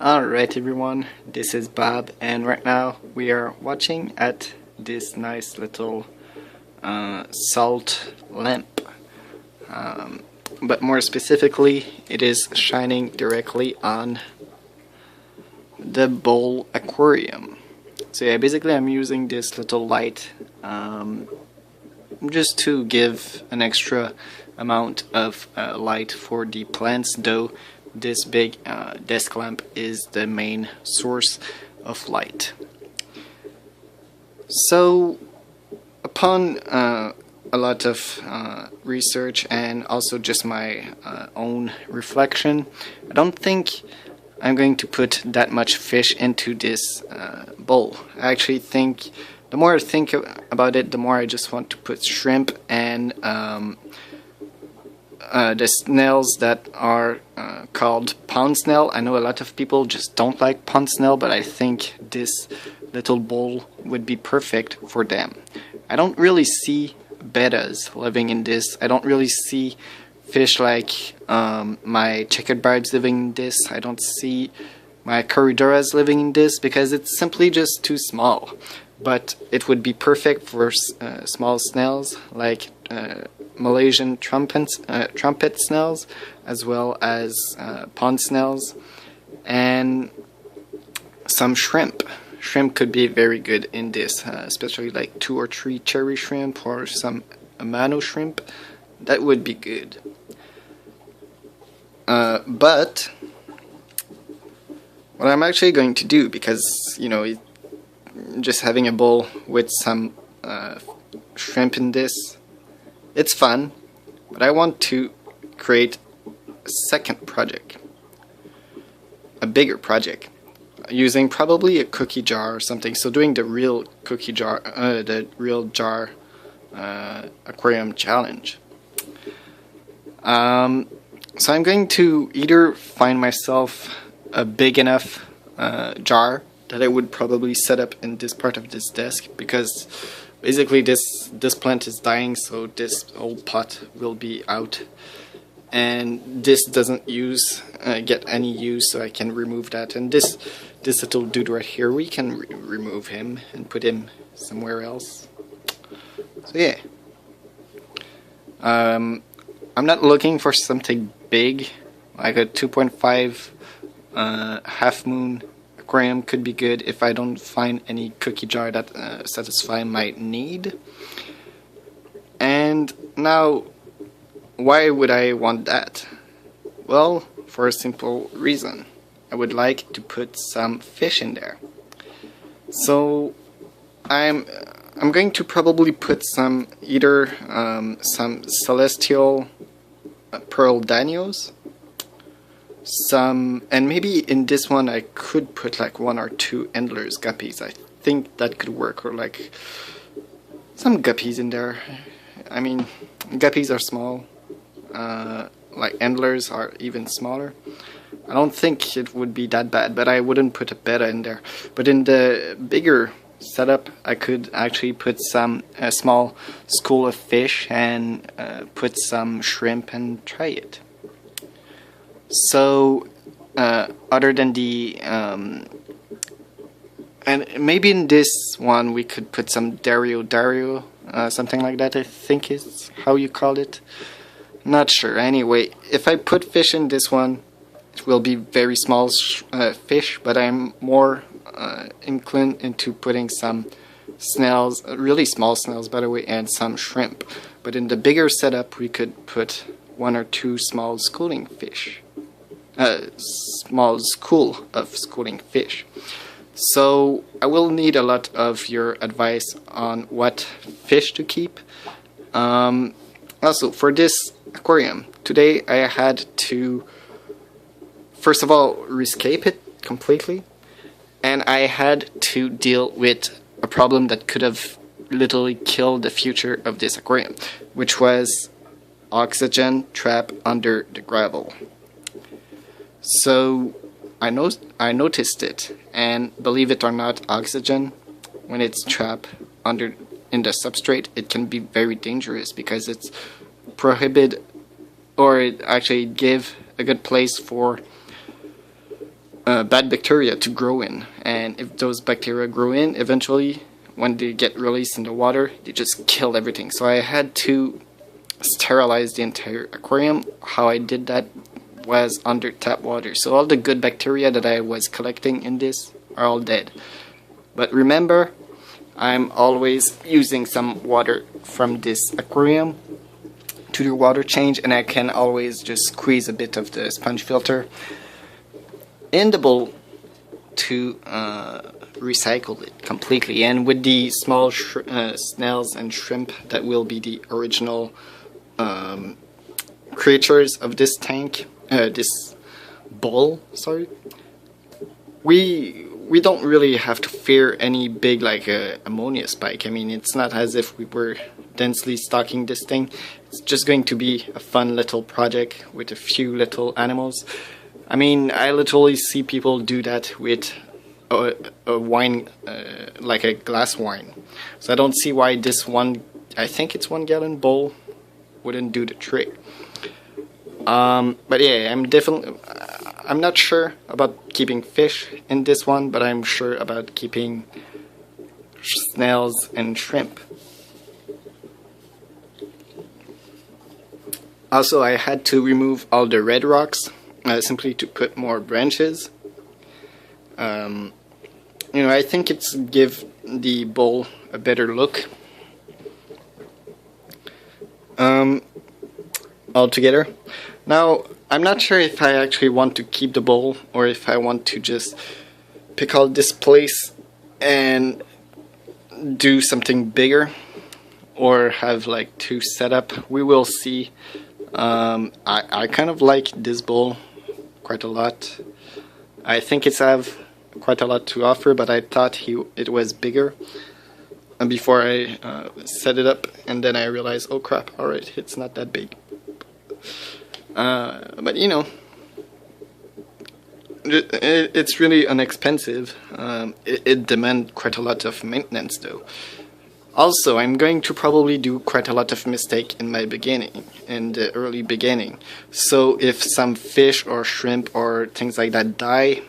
Alright everyone, this is Bob, and right now we are watching at this nice little salt lamp. But more specifically, it is shining directly on the bowl aquarium. So yeah, basically I'm using this little light just to give an extra amount of light for the plants, though this big desk lamp is the main source of light. So upon a lot of research and also just my own reflection, I don't think I'm going to put that much fish into this bowl. I actually think the more I think about it, the more I just want to put shrimp and the snails that are called pond snail. I know a lot of people just don't like pond snail, but I think this little bowl would be perfect for them. I don't really see bettas living in this. I don't really see fish like my checkered barbs living in this. I don't see my corridoras living in this because it's simply just too small. But it would be perfect for small snails like Malaysian trumpet snails, as well as pond snails, and some shrimp. Shrimp could be very good in this, especially like 2 or 3 cherry shrimp or some amano shrimp. That would be good. But what I'm actually going to do, because just having a bowl with some shrimp in this, it's fun, but I want to create a second project, a bigger project, using probably a cookie jar or something. So doing the real cookie jar, the real jar aquarium challenge. So I'm going to either find myself a big enough jar that I would probably set up in this part of this desk, because basically this plant is dying, so this old pot will be out, and this doesn't get any use, so I can remove that. And this little dude right here, we can remove him and put him somewhere else. So yeah, I'm not looking for something big, like a 2.5 half moon aquarium could be good if I don't find any cookie jar that satisfy my need. And now, why would I want that? Well, for a simple reason. I would like to put some fish in there. So I'm going to probably put some some celestial pearl danios, and maybe in this one I could put like 1 or 2 endlers guppies. I think that could work, or like some guppies in there. I mean, guppies are small, like endlers are even smaller. I don't think it would be that bad, but I wouldn't put a betta in there. But in the bigger setup, I could actually put a small school of fish and put some shrimp and try it. So other than the and maybe in this one we could put some Dario, something like that, I think is how you call it. Not sure. Anyway, if I put fish in this one, it will be very small fish, but I'm more inclined into putting some snails, really small snails by the way, and some shrimp. But in the bigger setup we could put 1 or 2 small schooling fish. Small school of schooling fish. So I will need a lot of your advice on what fish to keep. Also, for this aquarium, today I had to, first of all, rescape it completely, and I had to deal with a problem that could have literally killed the future of this aquarium, which was oxygen trap under the gravel. So I noticed it, and believe it or not, oxygen, when it's trapped in the substrate, it can be very dangerous, because it's prohibit, or it actually give a good place for bad bacteria to grow in, and if those bacteria grow in, eventually when they get released in the water, they just kill everything. So I had to sterilize the entire aquarium. How I did that was under tap water, so all the good bacteria that I was collecting in this are all dead. But remember, I'm always using some water from this aquarium to do water change, and I can always just squeeze a bit of the sponge filter in the bowl to recycle it completely. And with the small snails and shrimp that will be the original creatures of this tank, this bowl, sorry, we don't really have to fear any big like ammonia spike. I mean, it's not as if we were densely stocking this thing. It's just going to be a fun little project with a few little animals. I mean, I literally see people do that with a wine, like a glass wine. So I don't see why this one, I think it's 1 gallon bowl, wouldn't do the trick. But yeah, I'm not sure about keeping fish in this one, but I'm sure about keeping snails and shrimp. Also, I had to remove all the red rocks, simply to put more branches. You know, I think it's give the bowl a better look. Altogether. Now, I'm not sure if I actually want to keep the bowl or if I want to just pick out this place and do something bigger or have like two set up. We will see. I kind of like this bowl quite a lot. I think it's have quite a lot to offer, but I thought it was bigger before I set it up, and then I realized, oh crap, alright, it's not that big. But you know, it's really inexpensive. It demands quite a lot of maintenance though. Also, I'm going to probably do quite a lot of mistake in my beginning, in the early beginning. So if some fish or shrimp or things like that die,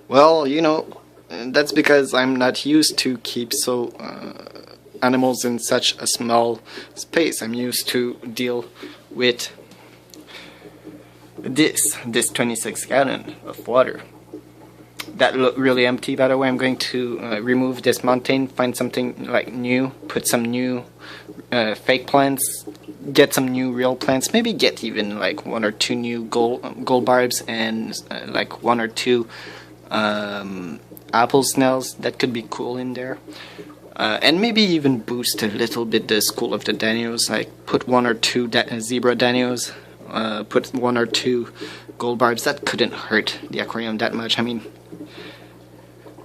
well, you know, that's because I'm not used to keep animals in such a small space. I'm used to deal with this 26 gallon of water. That look really empty, by the way. I'm going to remove this mountain, find something like new, put some new fake plants, get some new real plants, maybe get even like 1 or 2 new gold barbs and like 1 or 2 apple snails. That could be cool in there. And maybe even boost a little bit the school of the Danios, like put 1 or 2 zebra Danios, put 1 or 2 gold barbs. That couldn't hurt the aquarium that much. I mean,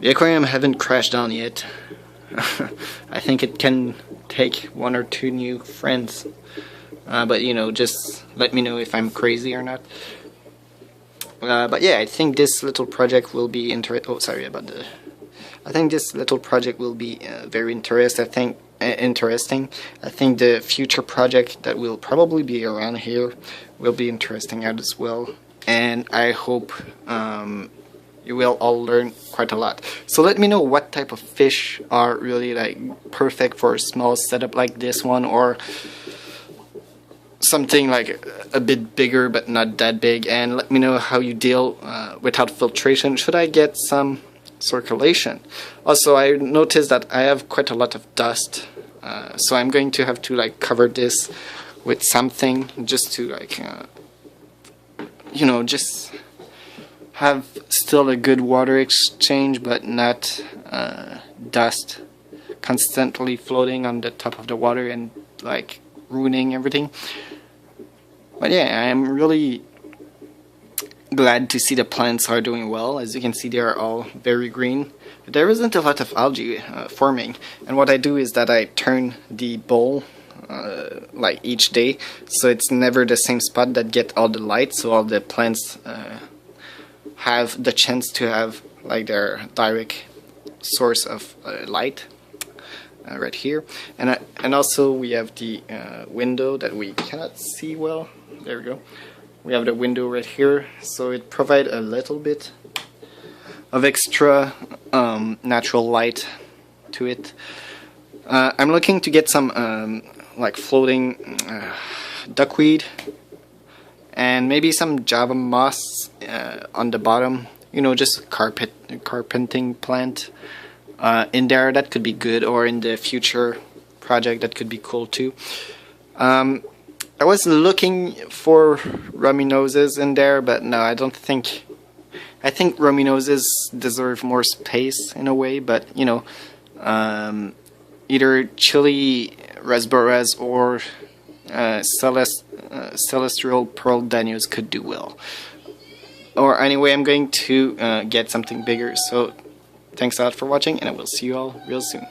the aquarium haven't crashed down yet. I think it can take 1 or 2 new friends. But you know, just let me know if I'm crazy or not. But yeah, I think this little project will be I think this little project will be very interesting. I think the future project that will probably be around here will be interesting out as well. And I hope you will all learn quite a lot. So let me know what type of fish are really like perfect for a small setup like this one, or something like a bit bigger but not that big. And let me know how you deal without filtration. Should I get some circulation? Also, I noticed that I have quite a lot of dust, so I'm going to have to like cover this with something just to like you know, just have still a good water exchange, but not dust constantly floating on the top of the water and like ruining everything. But yeah, I am really glad to see the plants are doing well. As you can see, they are all very green. There isn't a lot of algae forming, and what I do is that I turn the bowl like each day, so it's never the same spot that get all the light, so all the plants have the chance to have like their direct source of light right here. And also we have the window that we cannot see well. There we go. We have the window right here, so it provides a little bit of extra natural light to it. I'm looking to get some like floating duckweed and maybe some Java moss on the bottom. You know, just carpenting plant in there. That could be good, or in the future project that could be cool too. I was looking for rummy noses in there, but no, I don't think. I think rummy noses deserve more space in a way, but you know, either chili raspberries or celestial pearl danios could do well. Or anyway, I'm going to get something bigger. So thanks a lot for watching, and I will see you all real soon.